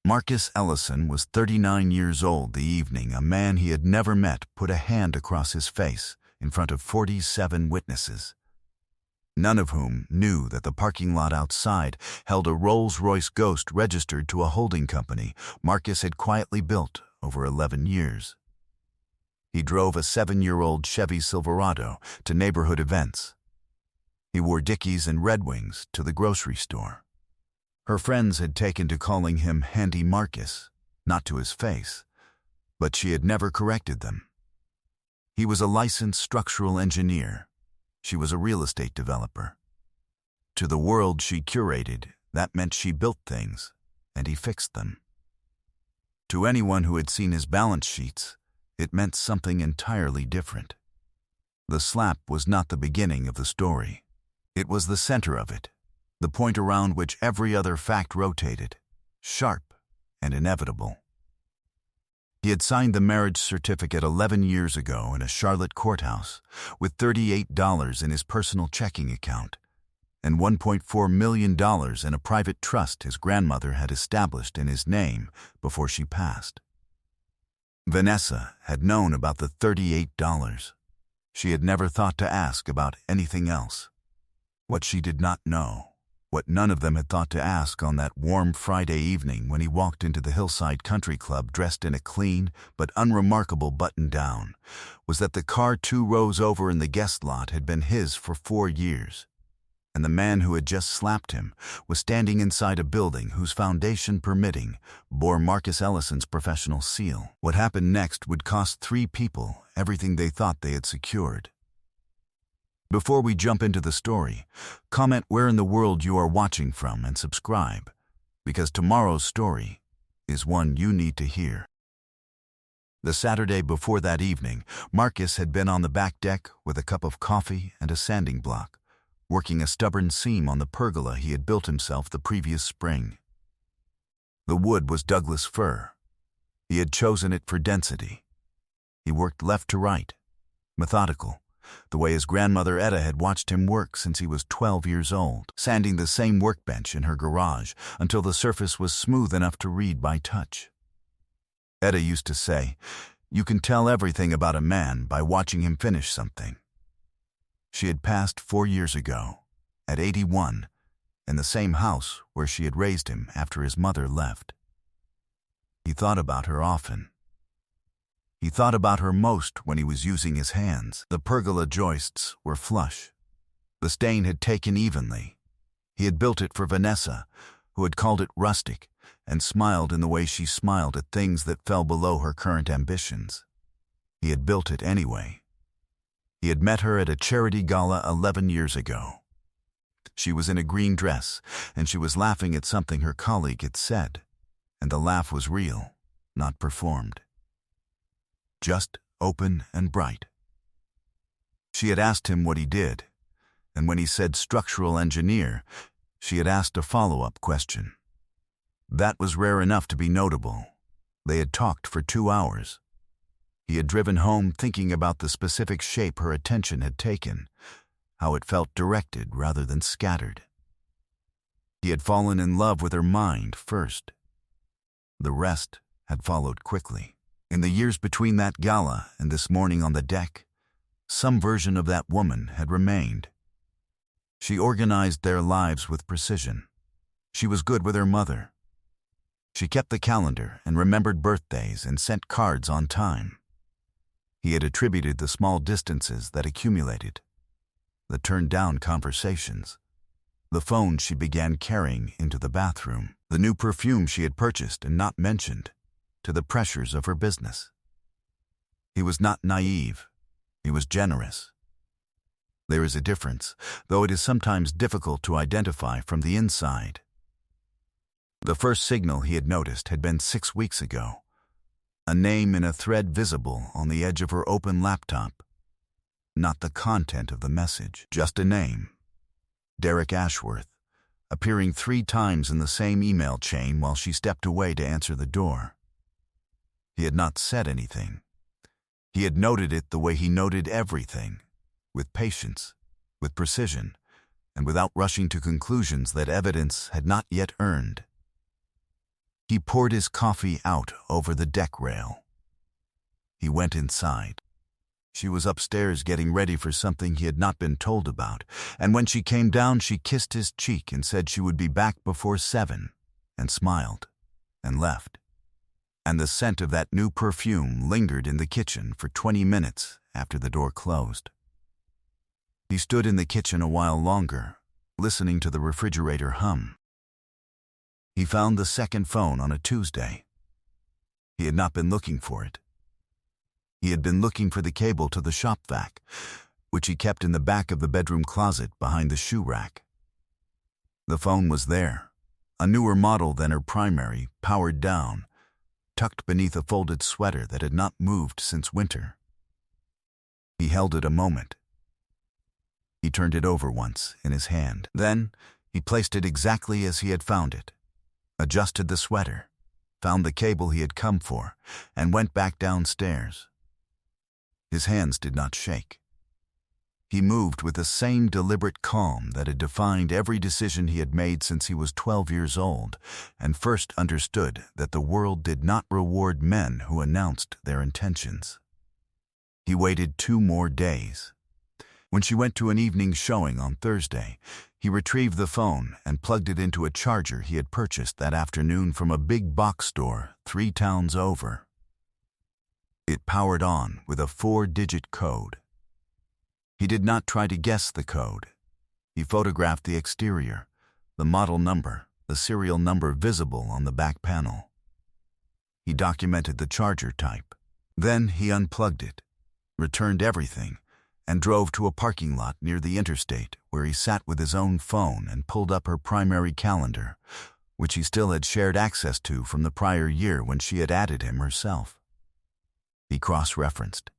Marcus Ellison was 39 years old the evening a man he had never met put a hand across his face in front of 47 witnesses, none of whom knew that the parking lot outside held a Rolls-Royce Ghost registered to a holding company Marcus had quietly built over 11 years. He drove a 7-year-old Chevy Silverado to neighborhood events. He wore Dickies and Red Wings to the grocery store. Her friends had taken to calling him Handy Marcus, not to his face, but she had never corrected them. He was a licensed structural engineer. She was a real estate developer. To the world she curated, that meant she built things, and he fixed them. To anyone who had seen his balance sheets, it meant something entirely different. The slap was not the beginning of the story. It was the center of it, the point around which every other fact rotated, sharp and inevitable. He had signed the marriage certificate 11 years ago in a Charlotte courthouse with $38 in his personal checking account and $1.4 million in a private trust his grandmother had established in his name before she passed. Vanessa had known about the $38. She had never thought to ask about anything else. What she did not know, what none of them had thought to ask on that warm Friday evening when he walked into the Hillside Country Club dressed in a clean but unremarkable button-down, was that the car 2 rows over in the guest lot had been his for 4 years, and the man who had just slapped him was standing inside a building whose foundation permitting bore Marcus Ellison's professional seal. What happened next would cost 3 people everything they thought they had secured. Before we jump into the story, comment where in the world you are watching from and subscribe, because tomorrow's story is one you need to hear. The Saturday before that evening, Marcus had been on the back deck with a cup of coffee and a sanding block, working a stubborn seam on the pergola he had built himself the previous spring. The wood was Douglas fir. He had chosen it for density. He worked left to right, methodical, the way his grandmother Etta had watched him work since he was 12 years old, sanding the same workbench in her garage until the surface was smooth enough to read by touch. Etta used to say, "You can tell everything about a man by watching him finish something." She had passed 4 years ago, at 81, in the same house where she had raised him after his mother left. He thought about her often. He thought about her most when he was using his hands. The pergola joists were flush. The stain had taken evenly. He had built it for Vanessa, who had called it rustic, and smiled in the way she smiled at things that fell below her current ambitions. He had built it anyway. He had met her at a charity gala 11 years ago. She was in a green dress, and she was laughing at something her colleague had said, and the laugh was real, not performed. Just open and bright. She had asked him what he did, and when he said structural engineer, she had asked a follow-up question. That was rare enough to be notable. They had talked for 2 hours. He had driven home thinking about the specific shape her attention had taken, how it felt directed rather than scattered. He had fallen in love with her mind first. The rest had followed quickly. In the years between that gala and this morning on the deck, some version of that woman had remained. She organized their lives with precision. She was good with her mother. She kept the calendar and remembered birthdays and sent cards on time. He had attributed the small distances that accumulated, the turned-down conversations, the phone she began carrying into the bathroom, the new perfume she had purchased and not mentioned, to the pressures of her business. He was not naive. He was generous. There is a difference, though it is sometimes difficult to identify from the inside. The first signal he had noticed had been 6 weeks ago, a name in a thread visible on the edge of her open laptop. Not the content of the message, just a name. Derek Ashworth, appearing 3 times in the same email chain while she stepped away to answer the door. He had not said anything. He had noted it the way he noted everything, with patience, with precision, and without rushing to conclusions that evidence had not yet earned. He poured his coffee out over the deck rail. He went inside. She was upstairs getting ready for something he had not been told about, and when she came down she kissed his cheek and said she would be back before 7, and smiled, and left. And the scent of that new perfume lingered in the kitchen for 20 minutes after the door closed. He stood in the kitchen a while longer, listening to the refrigerator hum. He found the second phone on a Tuesday. He had not been looking for it. He had been looking for the cable to the shop vac, which he kept in the back of the bedroom closet behind the shoe rack. The phone was there, a newer model than her primary, powered down, tucked beneath a folded sweater that had not moved since winter. He held it a moment. He turned it over once in his hand. Then he placed it exactly as he had found it, adjusted the sweater, found the cable he had come for, and went back downstairs. His hands did not shake. He moved with the same deliberate calm that had defined every decision he had made since he was 12 years old, and first understood that the world did not reward men who announced their intentions. He waited 2 more days. When she went to an evening showing on Thursday, he retrieved the phone and plugged it into a charger he had purchased that afternoon from a big box store 3 towns over. It powered on with a 4-digit code. He did not try to guess the code. He photographed the exterior, the model number, the serial number visible on the back panel. He documented the charger type. Then he unplugged it, returned everything, and drove to a parking lot near the interstate where he sat with his own phone and pulled up her primary calendar, which he still had shared access to from the prior year when she had added him herself. He cross-referenced.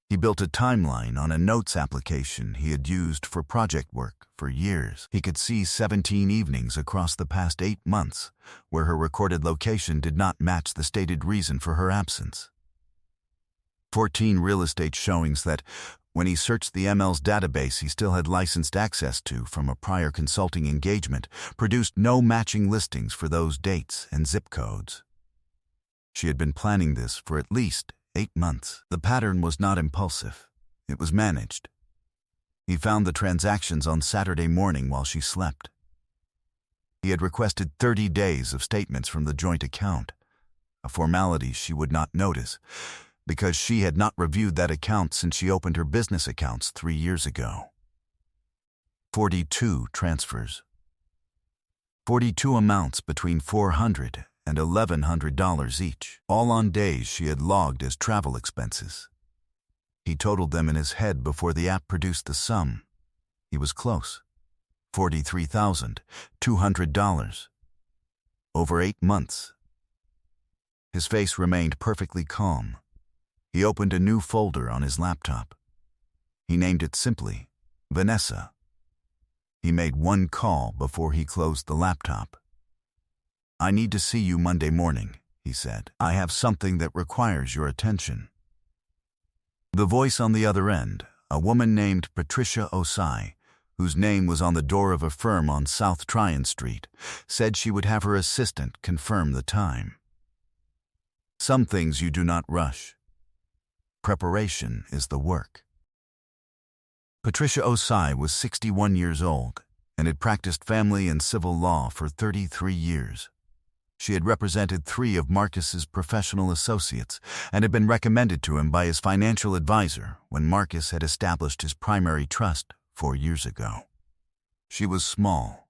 He built a timeline on a notes application he had used for project work for years. He could see 17 evenings across the past 8 months where her recorded location did not match the stated reason for her absence. 14 real estate showings that, when he searched the ML's database he still had licensed access to from a prior consulting engagement, produced no matching listings for those dates and zip codes. She had been planning this for at least 8 months. The pattern was not impulsive. It was managed. He found the transactions on Saturday morning while she slept. He had requested 30 days of statements from the joint account, a formality she would not notice, because she had not reviewed that account since she opened her business accounts 3 years ago. 42 transfers. 42 amounts between $400 and $1,100 each, all on days she had logged as travel expenses. He totaled them in his head before the app produced the sum. He was close. $43,200. Over 8 months. His face remained perfectly calm. He opened a new folder on his laptop. He named it simply Vanessa. He made one call before he closed the laptop. "I need to see you Monday morning," he said. "I have something that requires your attention." The voice on the other end, a woman named Patricia Osai, whose name was on the door of a firm on South Tryon Street, said she would have her assistant confirm the time. Some things you do not rush. Preparation is the work. Patricia Osai was 61 years old and had practiced family and civil law for 33 years. She had represented 3 of Marcus's professional associates and had been recommended to him by his financial advisor when Marcus had established his primary trust 4 years ago. She was small,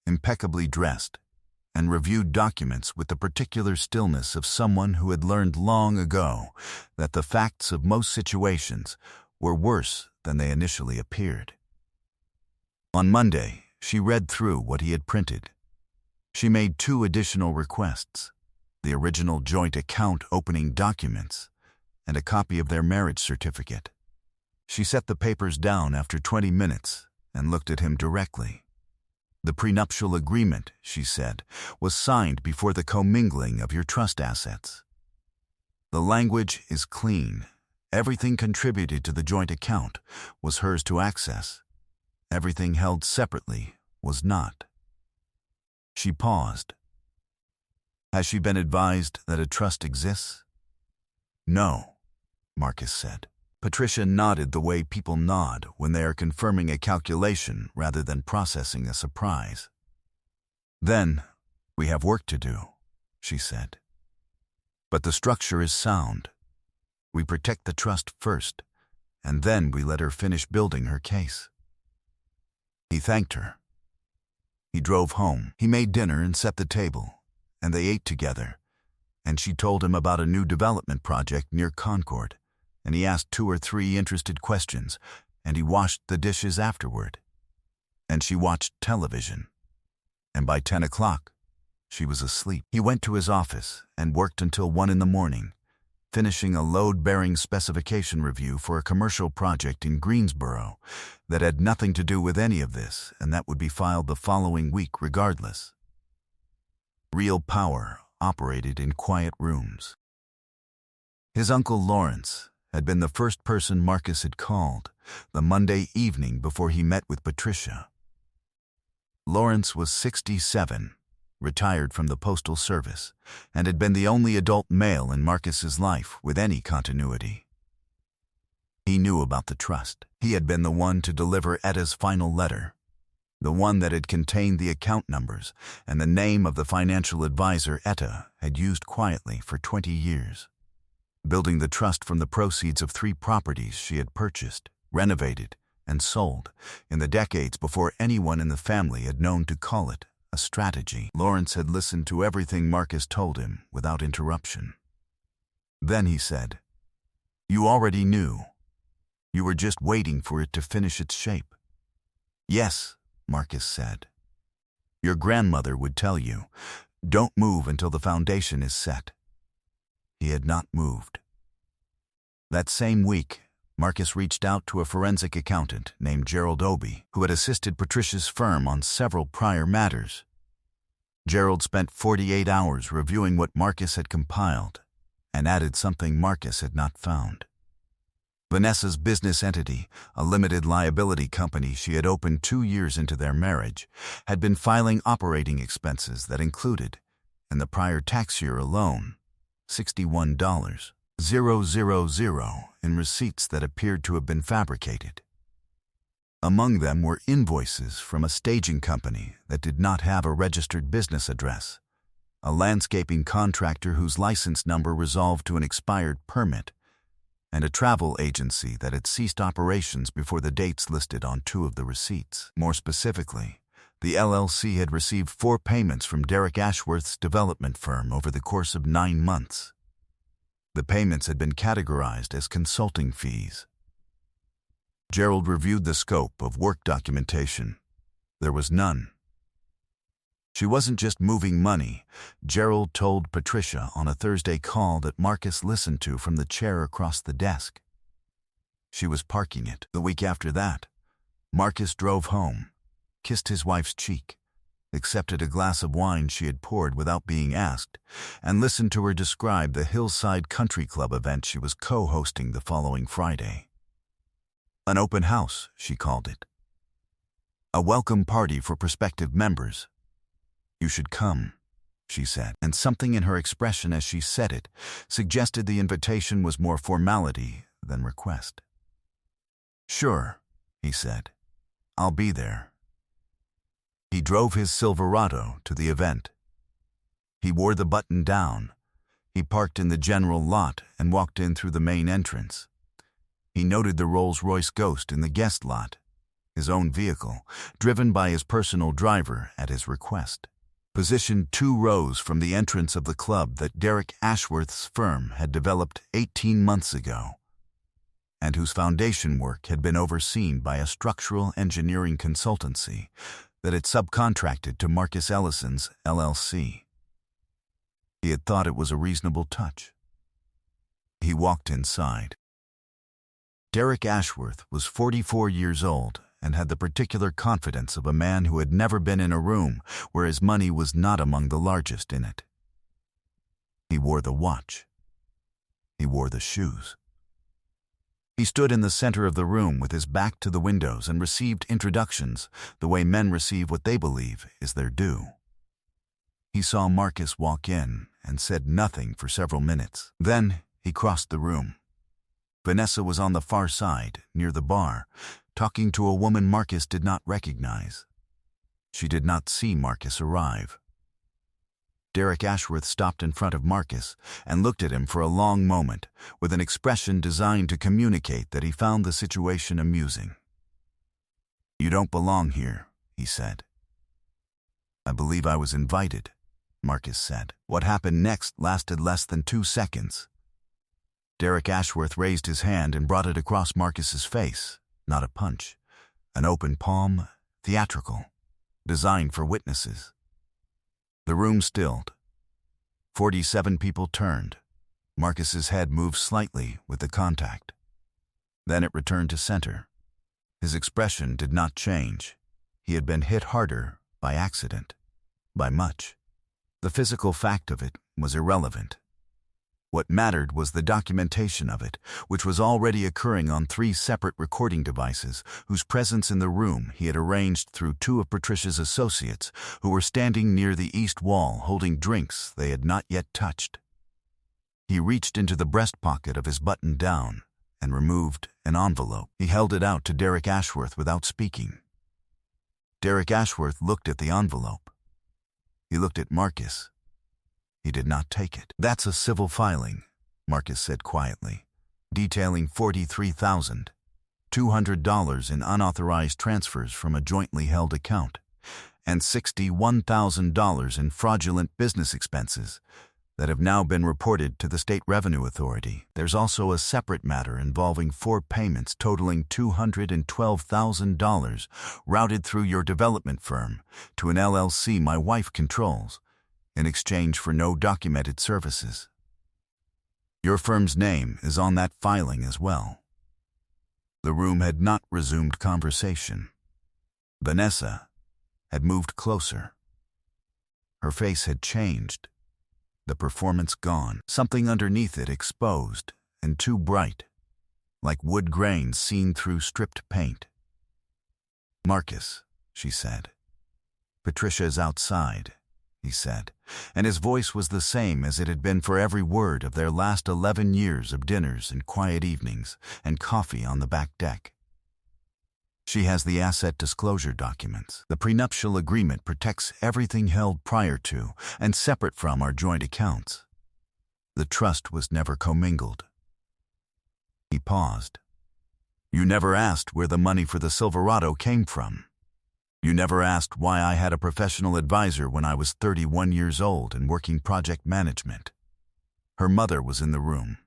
impeccably dressed, and reviewed documents with the particular stillness of someone who had learned long ago that the facts of most situations were worse than they initially appeared. On Monday, she read through what he had printed. She made 2 additional requests: the original joint account opening documents and a copy of their marriage certificate. She set the papers down after 20 minutes and looked at him directly. The prenuptial agreement, she said, was signed before the commingling of your trust assets. The language is clean. Everything contributed to the joint account was hers to access. Everything held separately was not. She paused. Has she been advised that a trust exists? No, Marcus said. Patricia nodded the way people nod when they are confirming a calculation rather than processing a surprise. Then, we have work to do, she said. But the structure is sound. We protect the trust first, and then we let her finish building her case. He thanked her. He drove home. He made dinner and set the table, and they ate together, and she told him about a new development project near Concord, and he asked 2 or 3 interested questions, and he washed the dishes afterward. And she watched television, and by 10 o'clock, she was asleep. He went to his office and worked until 1 in the morning, finishing a load-bearing specification review for a commercial project in Greensboro that had nothing to do with any of this and that would be filed the following week regardless. Real power operated in quiet rooms. His uncle Lawrence had been the first person Marcus had called the Monday evening before he met with Patricia. Lawrence was 67, retired from the Postal Service, and had been the only adult male in Marcus's life with any continuity. He knew about the trust. He had been the one to deliver Etta's final letter, the one that had contained the account numbers and the name of the financial advisor Etta had used quietly for 20 years, building the trust from the proceeds of 3 properties she had purchased, renovated, and sold in the decades before anyone in the family had known to call it a strategy. Lawrence had listened to everything Marcus told him without interruption. Then he said, "You already knew. You were just waiting for it to finish its shape." "Yes," Marcus said. "Your grandmother would tell you, don't move until the foundation is set." He had not moved. That same week, Marcus reached out to a forensic accountant named Gerald Obie, who had assisted Patricia's firm on several prior matters. Gerald spent 48 hours reviewing what Marcus had compiled and added something Marcus had not found. Vanessa's business entity, a limited liability company she had opened 2 years into their marriage, had been filing operating expenses that included, in the prior tax year alone, $61,000 in receipts that appeared to have been fabricated. Among them were invoices from a staging company that did not have a registered business address, a landscaping contractor whose license number resolved to an expired permit, and a travel agency that had ceased operations before the dates listed on 2 of the receipts. More specifically, the LLC had received 4 payments from Derek Ashworth's development firm over the course of 9 months. The payments had been categorized as consulting fees. Gerald reviewed the scope of work documentation. There was none. She wasn't just moving money, Gerald told Patricia on a Thursday call that Marcus listened to from the chair across the desk. She was parking it. The week after that, Marcus drove home, kissed his wife's cheek, accepted a glass of wine she had poured without being asked, and listened to her describe the Hillside Country Club event she was co-hosting the following Friday. An open house, she called it. A welcome party for prospective members. "You should come," she said, and something in her expression as she said it suggested the invitation was more formality than request. "Sure," he said. "I'll be there." He drove his Silverado to the event. He wore the button down. He parked in the general lot and walked in through the main entrance. He noted the Rolls-Royce Ghost in the guest lot, his own vehicle, driven by his personal driver at his request, positioned 2 rows from the entrance of the club that Derek Ashworth's firm had developed 18 months ago, and whose foundation work had been overseen by a structural engineering consultancy that had subcontracted to Marcus Ellison's LLC. He had thought it was a reasonable touch. He walked inside. Derek Ashworth was 44 years old and had the particular confidence of a man who had never been in a room where his money was not among the largest in it. He wore the watch. He wore the shoes. He stood in the center of the room with his back to the windows and received introductions the way men receive what they believe is their due. He saw Marcus walk in and said nothing for several minutes. Then he crossed the room. Vanessa was on the far side, near the bar, talking to a woman Marcus did not recognize. She did not see Marcus arrive. Derek Ashworth stopped in front of Marcus and looked at him for a long moment, with an expression designed to communicate that he found the situation amusing. "You don't belong here," he said. "I believe I was invited," Marcus said. What happened next lasted less than 2 seconds. Derek Ashworth raised his hand and brought it across Marcus's face, not a punch. An open palm, theatrical, designed for witnesses. The room stilled. 47 people turned. Marcus's head moved slightly with the contact. Then it returned to center. His expression did not change. He had been hit harder by accident, by much. The physical fact of it was irrelevant. What mattered was the documentation of it, which was already occurring on 3 separate recording devices, whose presence in the room he had arranged through 2 of Patricia's associates, who were standing near the east wall holding drinks they had not yet touched. He reached into the breast pocket of his button-down and removed an envelope. He held it out to Derek Ashworth without speaking. Derek Ashworth looked at the envelope. He looked at Marcus. He did not take it. "That's a civil filing," Marcus said quietly, detailing $43,200 in unauthorized transfers from a jointly held account and $61,000 in fraudulent business expenses that have now been reported to the State Revenue Authority. There's also a separate matter involving 4 payments totaling $212,000 routed through your development firm to an LLC my wife controls, in exchange for no documented services. Your firm's name is on that filing as well." The room had not resumed conversation. Vanessa had moved closer. Her face had changed, the performance gone, something underneath it exposed and too bright, like wood grains seen through stripped paint. "Marcus," she said. "Patricia is outside," he said, and his voice was the same as it had been for every word of their last 11 years of dinners and quiet evenings and coffee on the back deck. "She has the asset disclosure documents. The prenuptial agreement protects everything held prior to and separate from our joint accounts. The trust was never commingled." He paused. "You never asked where the money for the Silverado came from. You never asked why I had a professional advisor when I was 31 years old and working project management." Her mother was in the room.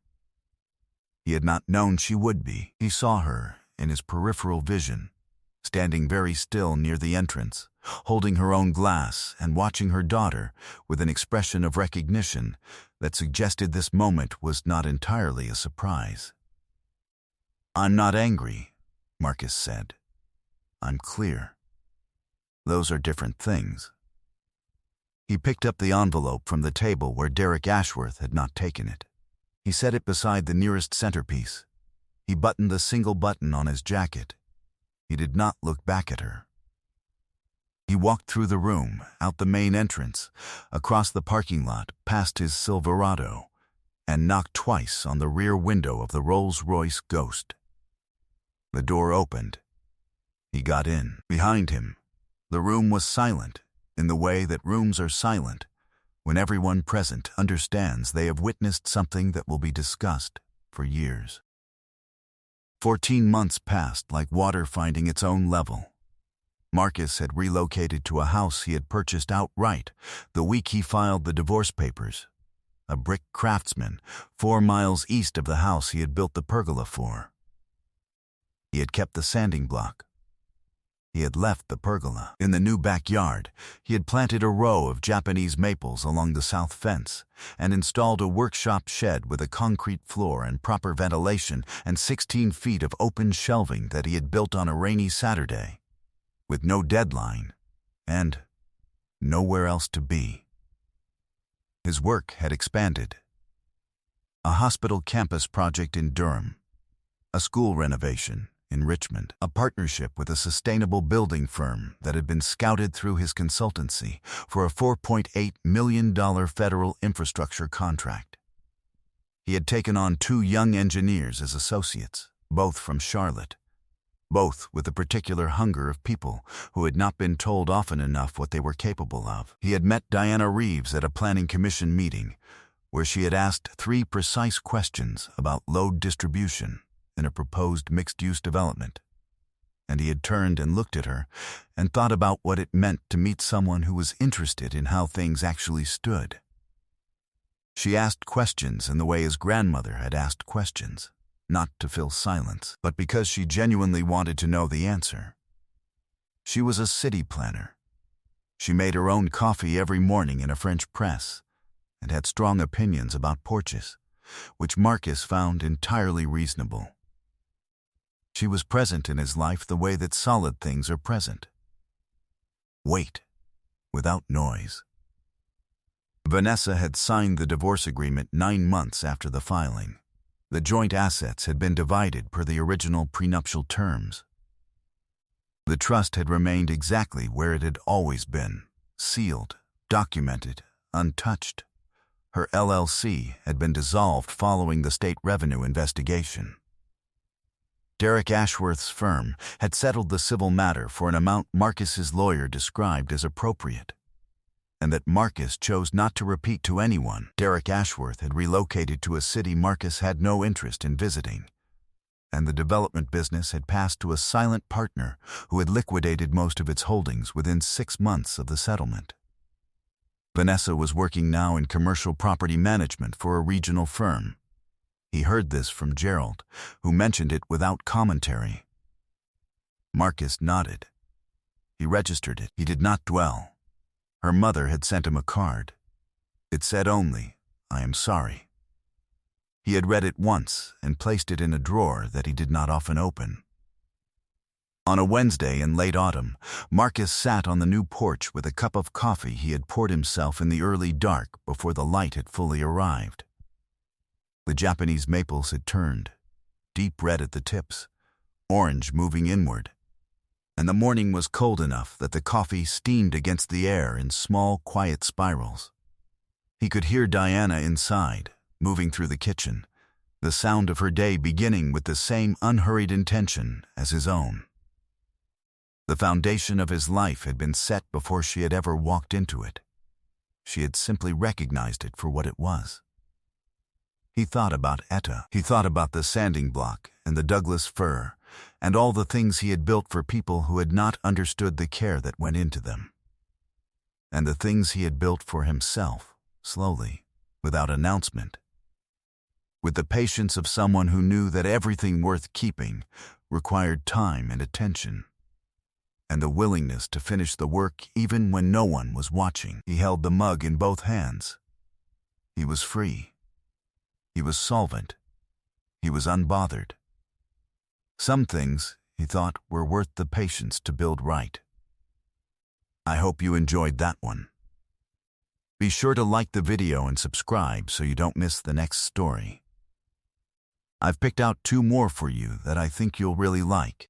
He had not known she would be. He saw her in his peripheral vision, standing very still near the entrance, holding her own glass and watching her daughter with an expression of recognition that suggested this moment was not entirely a surprise. "I'm not angry," Marcus said. "I'm clear. Those are different things." He picked up the envelope from the table where Derek Ashworth had not taken it. He set it beside the nearest centerpiece. He buttoned the single button on his jacket. He did not look back at her. He walked through the room, out the main entrance, across the parking lot, past his Silverado, and knocked twice on the rear window of the Rolls-Royce Ghost. The door opened. He got in. Behind him, the room was silent, in the way that rooms are silent when everyone present understands they have witnessed something that will be discussed for years. 14 months passed like water finding its own level. Marcus had relocated to a house he had purchased outright the week he filed the divorce papers, a brick craftsman 4 miles east of the house he had built the pergola for. He had kept the sanding block. He had left the pergola. In the new backyard, he had planted a row of Japanese maples along the south fence and installed a workshop shed with a concrete floor and proper ventilation and 16 feet of open shelving that he had built on a rainy Saturday, with no deadline and nowhere else to be. His work had expanded. A hospital campus project in Durham, a school renovation in Richmond, a partnership with a sustainable building firm that had been scouted through his consultancy for a $4.8 million federal infrastructure contract. He had taken on 2 young engineers as associates, both from Charlotte, both with the particular hunger of people who had not been told often enough what they were capable of. He had met Diana Reeves at a planning commission meeting, where she had asked 3 precise questions about load distribution in a proposed mixed-use development, and he had turned and looked at her and thought about what it meant to meet someone who was interested in how things actually stood. She asked questions in the way his grandmother had asked questions, not to fill silence, but because she genuinely wanted to know the answer. She was a city planner. She made her own coffee every morning in a French press and had strong opinions about porches, which Marcus found entirely reasonable. She was present in his life the way that solid things are present. Wait, without noise. Vanessa had signed the divorce agreement 9 months after the filing. The joint assets had been divided per the original prenuptial terms. The trust had remained exactly where it had always been, sealed, documented, untouched. Her LLC had been dissolved following the state revenue investigation. Derek Ashworth's firm had settled the civil matter for an amount Marcus's lawyer described as appropriate, and that Marcus chose not to repeat to anyone. Derek Ashworth had relocated to a city Marcus had no interest in visiting, and the development business had passed to a silent partner who had liquidated most of its holdings within 6 months of the settlement. Vanessa was working now in commercial property management for a regional firm. He heard this from Gerald, who mentioned it without commentary. Marcus nodded. He registered it. He did not dwell. Her mother had sent him a card. It said only, "I am sorry." He had read it once and placed it in a drawer that he did not often open. On a Wednesday in late autumn, Marcus sat on the new porch with a cup of coffee he had poured himself in the early dark before the light had fully arrived. The Japanese maples had turned, deep red at the tips, orange moving inward, and the morning was cold enough that the coffee steamed against the air in small, quiet spirals. He could hear Diana inside, moving through the kitchen, the sound of her day beginning with the same unhurried intention as his own. The foundation of his life had been set before she had ever walked into it. She had simply recognized it for what it was. He thought about Etta. He thought about the sanding block and the Douglas fir, and all the things he had built for people who had not understood the care that went into them. And the things he had built for himself, slowly, without announcement, with the patience of someone who knew that everything worth keeping required time and attention, and the willingness to finish the work even when no one was watching. He held the mug in both hands. He was free. He was solvent. He was unbothered. Some things, he thought, were worth the patience to build right. I hope you enjoyed that one. Be sure to like the video and subscribe so you don't miss the next story. I've picked out 2 more for you that I think you'll really like.